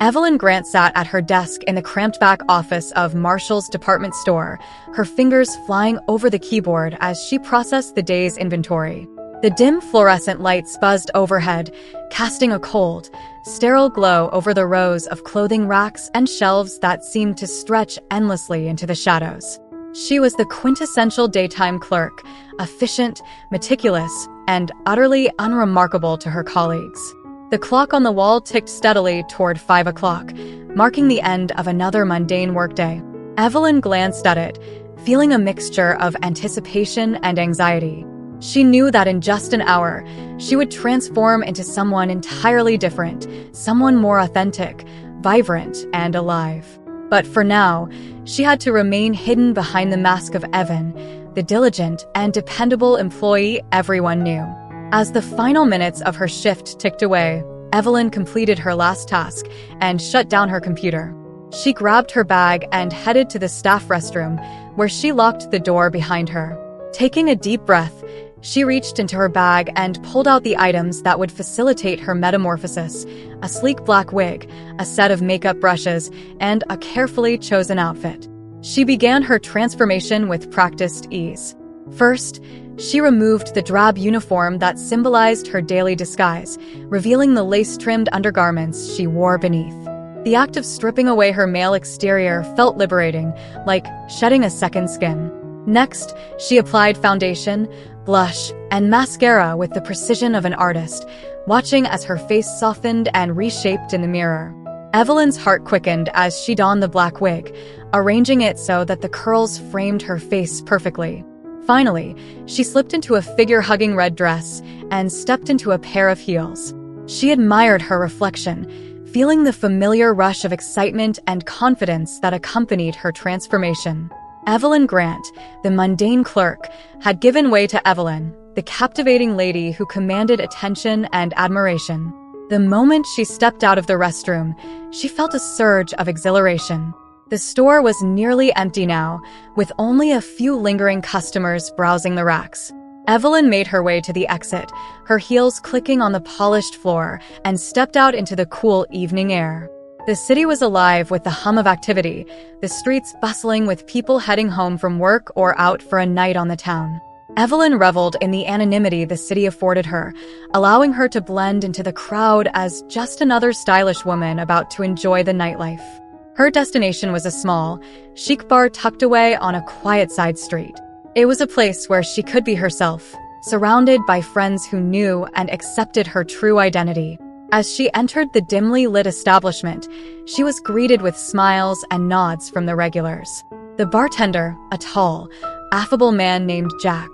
Evelyn Grant sat at her desk in the cramped back office of Marshall's department store, her fingers flying over the keyboard as she processed the day's inventory. The dim fluorescent lights buzzed overhead, casting a cold, sterile glow over the rows of clothing racks and shelves that seemed to stretch endlessly into the shadows. She was the quintessential daytime clerk, efficient, meticulous, and utterly unremarkable to her colleagues. The clock on the wall ticked steadily toward 5 o'clock, marking the end of another mundane workday. Evelyn glanced at it, feeling a mixture of anticipation and anxiety. She knew that in just an hour, she would transform into someone entirely different, someone more authentic, vibrant, and alive. But for now, she had to remain hidden behind the mask of Evan, the diligent and dependable employee everyone knew. As the final minutes of her shift ticked away, Evelyn completed her last task and shut down her computer. She grabbed her bag and headed to the staff restroom, where she locked the door behind her. Taking a deep breath, she reached into her bag and pulled out the items that would facilitate her metamorphosis: a sleek black wig, a set of makeup brushes, and a carefully chosen outfit. She began her transformation with practiced ease. First, she removed the drab uniform that symbolized her daily disguise, revealing the lace-trimmed undergarments she wore beneath. The act of stripping away her male exterior felt liberating, like shedding a second skin. Next, she applied foundation, blush, and mascara with the precision of an artist, watching as her face softened and reshaped in the mirror. Evelyn's heart quickened as she donned the black wig, arranging it so that the curls framed her face perfectly. Finally, she slipped into a figure-hugging red dress and stepped into a pair of heels. She admired her reflection, feeling the familiar rush of excitement and confidence that accompanied her transformation. Evelyn Grant, the mundane clerk, had given way to Evelyn, the captivating lady who commanded attention and admiration. The moment she stepped out of the restroom, she felt a surge of exhilaration. The store was nearly empty now, with only a few lingering customers browsing the racks. Evelyn made her way to the exit, her heels clicking on the polished floor, and stepped out into the cool evening air. The city was alive with the hum of activity, the streets bustling with people heading home from work or out for a night on the town. Evelyn reveled in the anonymity the city afforded her, allowing her to blend into the crowd as just another stylish woman about to enjoy the nightlife. Her destination was a small, chic bar tucked away on a quiet side street. It was a place where she could be herself, surrounded by friends who knew and accepted her true identity. As she entered the dimly lit establishment, she was greeted with smiles and nods from the regulars. The bartender, a tall, affable man named Jack,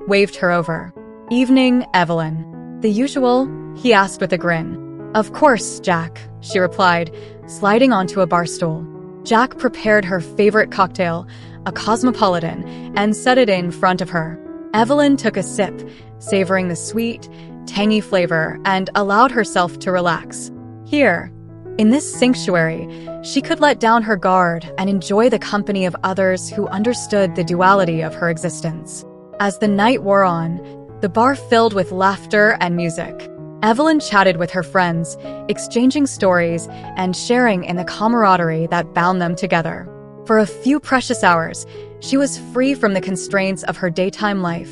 waved her over. "Evening, Evelyn." "The usual?" he asked with a grin. "Of course, Jack," she replied, sliding onto a bar stool. Jack prepared her favorite cocktail, a cosmopolitan, and set it in front of her. Evelyn took a sip, savoring the sweet, tangy flavor, and allowed herself to relax. Here, in this sanctuary, she could let down her guard and enjoy the company of others who understood the duality of her existence. As the night wore on, the bar filled with laughter and music. Evelyn chatted with her friends, exchanging stories and sharing in the camaraderie that bound them together. For a few precious hours, she was free from the constraints of her daytime life,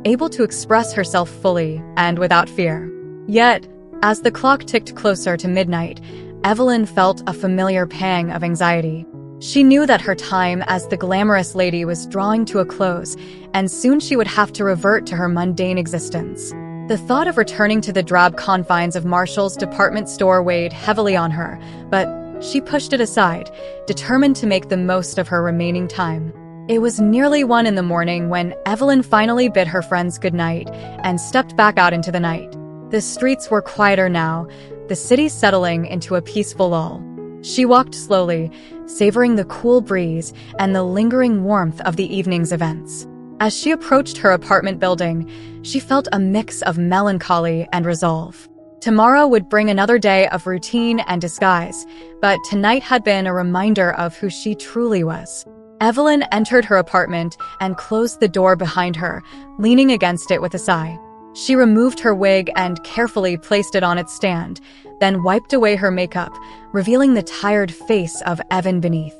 able to express herself fully and without fear. Yet, as the clock ticked closer to midnight, Evelyn felt a familiar pang of anxiety. She knew that her time as the glamorous lady was drawing to a close, and soon she would have to revert to her mundane existence. The thought of returning to the drab confines of Marshall's department store weighed heavily on her, but she pushed it aside, determined to make the most of her remaining time. It was nearly 1 a.m. when Evelyn finally bid her friends goodnight and stepped back out into the night. The streets were quieter now, the city settling into a peaceful lull. She walked slowly, savoring the cool breeze and the lingering warmth of the evening's events. As she approached her apartment building, she felt a mix of melancholy and resolve. Tomorrow would bring another day of routine and disguise, but tonight had been a reminder of who she truly was. Evelyn entered her apartment and closed the door behind her, leaning against it with a sigh. She removed her wig and carefully placed it on its stand, then wiped away her makeup, revealing the tired face of Evan beneath.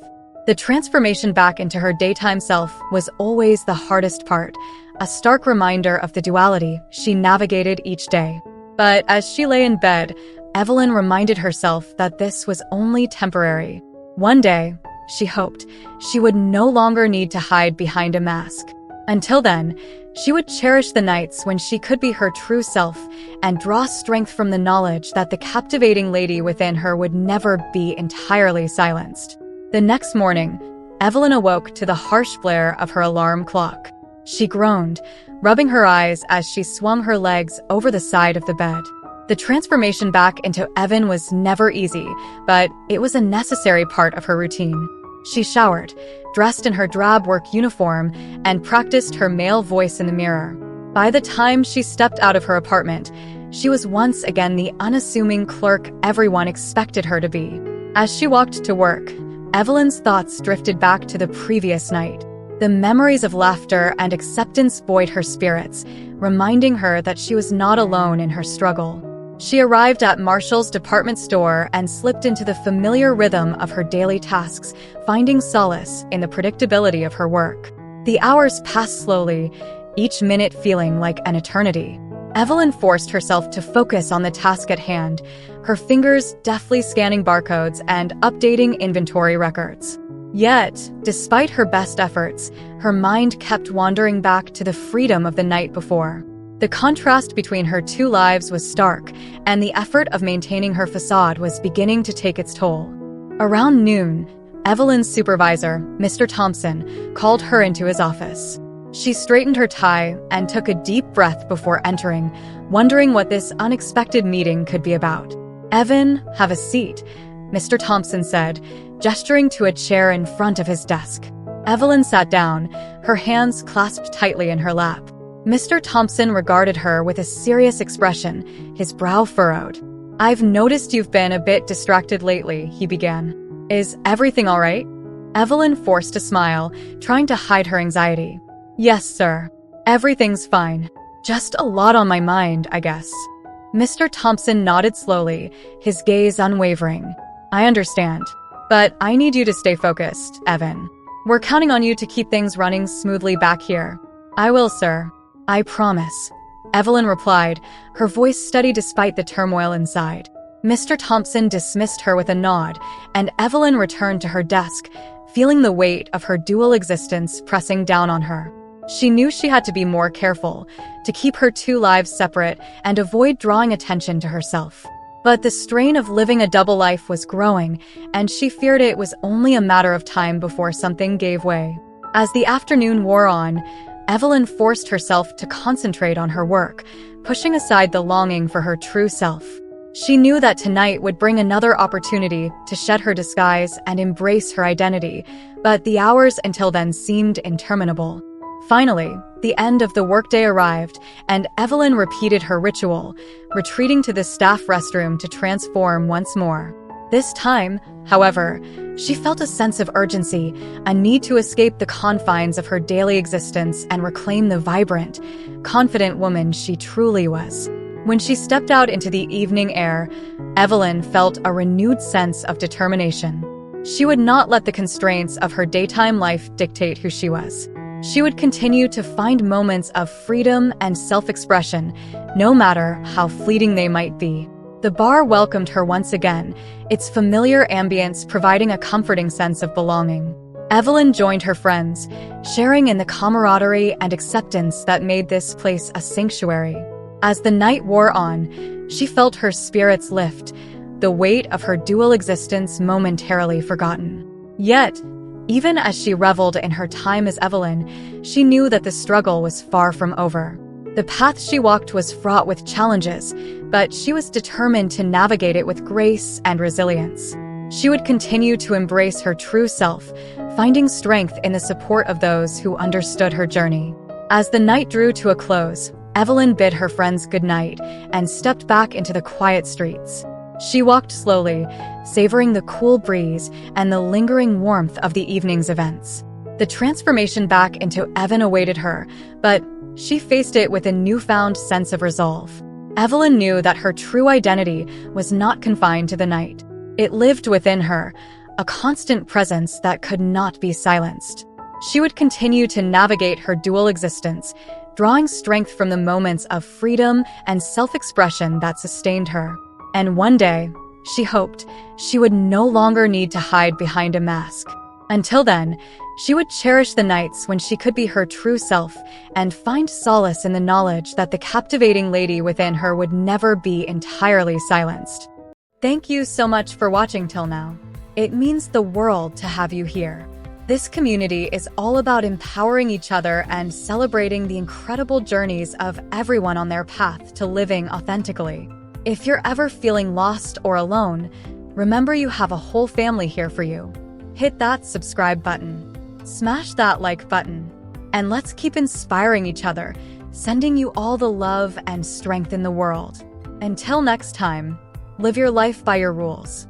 The transformation back into her daytime self was always the hardest part, a stark reminder of the duality she navigated each day. But as she lay in bed, Evelyn reminded herself that this was only temporary. One day, she hoped, she would no longer need to hide behind a mask. Until then, she would cherish the nights when she could be her true self and draw strength from the knowledge that the captivating lady within her would never be entirely silenced. The next morning, Evelyn awoke to the harsh blare of her alarm clock. She groaned, rubbing her eyes as she swung her legs over the side of the bed. The transformation back into Evan was never easy, but it was a necessary part of her routine. She showered, dressed in her drab work uniform, and practiced her male voice in the mirror. By the time she stepped out of her apartment, she was once again the unassuming clerk everyone expected her to be. As she walked to work, Evelyn's thoughts drifted back to the previous night. The memories of laughter and acceptance buoyed her spirits, reminding her that she was not alone in her struggle. She arrived at Marshall's department store and slipped into the familiar rhythm of her daily tasks, finding solace in the predictability of her work. The hours passed slowly, each minute feeling like an eternity. Evelyn forced herself to focus on the task at hand, her fingers deftly scanning barcodes and updating inventory records. Yet, despite her best efforts, her mind kept wandering back to the freedom of the night before. The contrast between her two lives was stark, and the effort of maintaining her facade was beginning to take its toll. Around noon, Evelyn's supervisor, Mr. Thompson, called her into his office. She straightened her tie and took a deep breath before entering, wondering what this unexpected meeting could be about. "Evan, have a seat," Mr. Thompson said, gesturing to a chair in front of his desk. Evelyn sat down, her hands clasped tightly in her lap. Mr. Thompson regarded her with a serious expression, his brow furrowed. "I've noticed you've been a bit distracted lately," he began. "Is everything all right?" Evelyn forced a smile, trying to hide her anxiety. "Yes, sir. Everything's fine. Just a lot on my mind, I guess." Mr. Thompson nodded slowly, his gaze unwavering. "I understand. But I need you to stay focused, Evan. We're counting on you to keep things running smoothly back here." "I will, sir. I promise," Evelyn replied, her voice steady despite the turmoil inside. Mr. Thompson dismissed her with a nod, and Evelyn returned to her desk, feeling the weight of her dual existence pressing down on her. She knew she had to be more careful, to keep her two lives separate and avoid drawing attention to herself. But the strain of living a double life was growing, and she feared it was only a matter of time before something gave way. As the afternoon wore on, Evelyn forced herself to concentrate on her work, pushing aside the longing for her true self. She knew that tonight would bring another opportunity to shed her disguise and embrace her identity, but the hours until then seemed interminable. Finally, the end of the workday arrived, and Evelyn repeated her ritual, retreating to the staff restroom to transform once more. This time, however, she felt a sense of urgency, a need to escape the confines of her daily existence and reclaim the vibrant, confident woman she truly was. When she stepped out into the evening air, Evelyn felt a renewed sense of determination. She would not let the constraints of her daytime life dictate who she was. She would continue to find moments of freedom and self-expression, no matter how fleeting they might be. The bar welcomed her once again, its familiar ambience providing a comforting sense of belonging. Evelyn joined her friends, sharing in the camaraderie and acceptance that made this place a sanctuary. As the night wore on, she felt her spirits lift, the weight of her dual existence momentarily forgotten. Yet, even as she reveled in her time as Evelyn, she knew that the struggle was far from over. The path she walked was fraught with challenges, but she was determined to navigate it with grace and resilience. She would continue to embrace her true self, finding strength in the support of those who understood her journey. As the night drew to a close, Evelyn bid her friends goodnight and stepped back into the quiet streets. She walked slowly, savoring the cool breeze and the lingering warmth of the evening's events. The transformation back into Evan awaited her, but She faced it with a newfound sense of resolve. Evelyn knew that her true identity was not confined to the night. It lived within her, a constant presence that could not be silenced. She would continue to navigate her dual existence, drawing strength from the moments of freedom and self-expression that sustained her. And one day, she hoped, she would no longer need to hide behind a mask. Until then, she would cherish the nights when she could be her true self and find solace in the knowledge that the captivating lady within her would never be entirely silenced. Thank you so much for watching till now. It means the world to have you here. This community is all about empowering each other and celebrating the incredible journeys of everyone on their path to living authentically. If you're ever feeling lost or alone, remember you have a whole family here for you. Hit that subscribe button. Smash that like button. And let's keep inspiring each other, sending you all the love and strength in the world. Until next time, live your life by your rules.